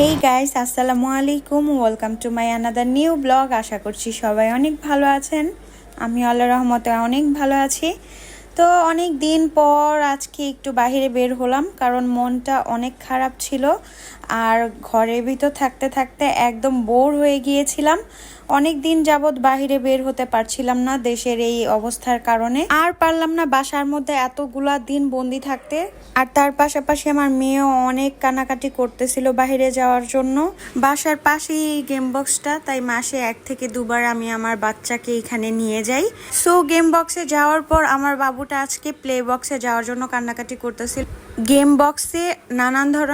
হেই guys, আসসালামু আলাইকুম। Welcome to my another new blog. আশা করছি সবাই অনেক ভালো আছেন। আমি আল্লাহর রহমতে অনেক ভালো আছি। তো অনেক দিন পর আজকে একটু বাইরে বের হলাম, কারণ মনটা অনেক খারাপ ছিল আর ঘরের ভিতর থাকতে থাকতে একদম বোর হয়ে গিয়েছিলাম। অনেক দিন যাবৎ বাইরে বের হতে পারছিলাম না দেশের এই অবস্থার কারণে। আর পারলাম না বাসার মধ্যে এতগুলা দিন বন্দি থাকতে। আর তার পাশাপাশি আমার মেয়েও অনেক কানাকাটি করতেছিল বাইরে যাওয়ার জন্য। বাসার পাশেই এই গেম বক্সটা, তাই মাসে 1 থেকে 2 বার আমি আমার বাচ্চাকে এখানে নিয়ে যাই। সো গেম বক্সে যাওয়ার পর আমার বাবুটা আজকে প্লে বক্সে যাওয়ার জন্য কান্নাকাটি করতেছিল। গেম বক্সে নানান ধরনের